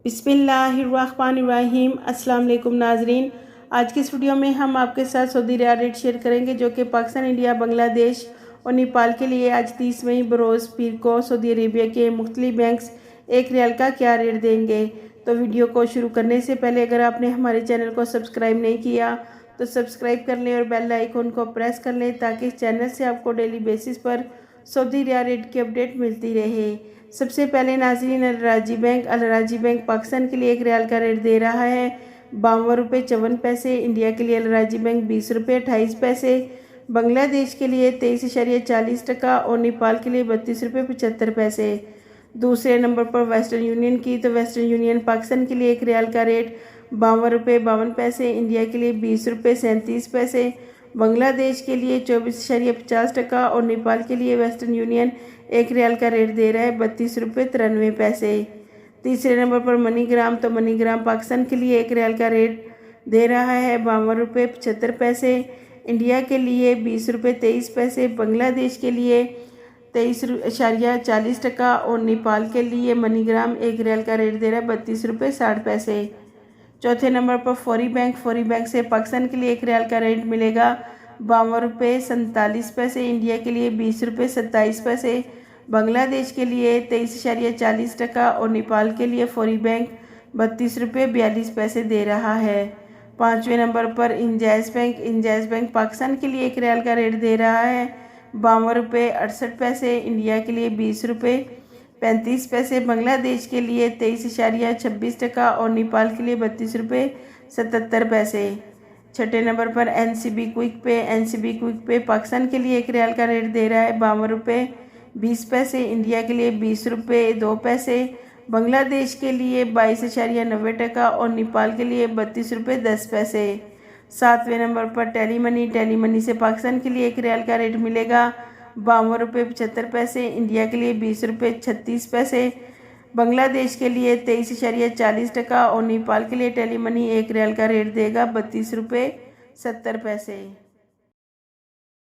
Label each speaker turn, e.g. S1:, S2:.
S1: बिस्मिल्लाहिर्रहमानिर्रहीम। अस्सलाम वालेकुम नाजरीन, आज की इस वीडियो में हम आपके साथ सऊदी रियाल रेट शेयर करेंगे जो कि पाकिस्तान, इंडिया, बांग्लादेश और नेपाल के लिए आज 30 मई बरोज़ पीर को सऊदी अरेबिया के मुख्तलिफ बैंक्स एक रियाल का क्या रेट देंगे। तो वीडियो को शुरू करने से पहले अगर आपने हमारे चैनल को सब्सक्राइब नहीं किया तो सब्सक्राइब कर लें और बेल आइकन को प्रेस कर लें ताकि इस चैनल से आपको डेली बेसिस पर सऊदी रियाल रेट की अपडेट मिलती रहे। सबसे पहले नाज़रीन, अल राजी बैंक पाकिस्तान के लिए एक रियाल का रेट दे रहा है 52 रुपये 54 पैसे। इंडिया के लिए अल राजी बैंक 20 रुपये 28 पैसे। बांग्लादेश के लिए 23.40 और नेपाल के लिए 32 रुपये 75 पैसे। दूसरे नंबर पर वेस्टर्न यूनियन की, तो वेस्टर्न यूनियन पाकिस्तान के लिए एक रियाल का रेट 52 रुपये 52 पैसे। इंडिया के लिए 20 रुपये 37 पैसे। बांग्लादेश के लिए 24.50 और नेपाल के लिए वेस्टर्न यूनियन एक रियाल का रेट दे रहा है 32 रुपये 93 पैसे। तीसरे नंबर पर मनीग्राम, तो मनीग्राम पाकिस्तान के लिए एक रियाल का रेट दे रहा है 52 रुपये 75 पैसे। इंडिया के लिए 20 रुपये 23 पैसे। बांग्लादेश के लिए 23.40 और नेपाल के लिए मनीग्राम एक रियाल का रेट दे रहा है 32 रुपये 60 पैसे। चौथे नंबर पर फौरी बैंक से पाकिस्तान के लिए एक रियाल का रेट मिलेगा 52 रुपये 47 पैसे। इंडिया के लिए 20 रुपये 27 पैसे। बांग्लादेश के लिए 23.40 और नेपाल के लिए फौरी बैंक 32 रुपये 42 पैसे दे रहा है। पाँचवें नंबर पर इंजाज बैंक पाकिस्तान के लिए एक रियाल का रेट दे रहा है 52 रुपये 68 पैसे। इंडिया के लिए 20 रुपये 35 पैसे। बांग्लादेश के लिए 23.26 और नेपाल के लिए 32 रुपये 77 पैसे। छठे नंबर पर एनसीबी क्विक पे पाकिस्तान के लिए एक रियाल का रेट दे रहा है 52 रुपये 20 पैसे। इंडिया के लिए 20 रुपये 2 पैसे। बांग्लादेश के लिए 22.90 और नेपाल के लिए 32 रुपये 10 पैसे। सातवें नंबर पर टेली मनी से पाकिस्तान के लिए एक रियाल का रेट मिलेगा 52 रुपये 75 पैसे। इंडिया के लिए 20 रुपये 36 पैसे। बांग्लादेश के लिए 23.40 और नेपाल के लिए टेली मनी एक रियाल का रेट देगा 32 रुपये 70 पैसे।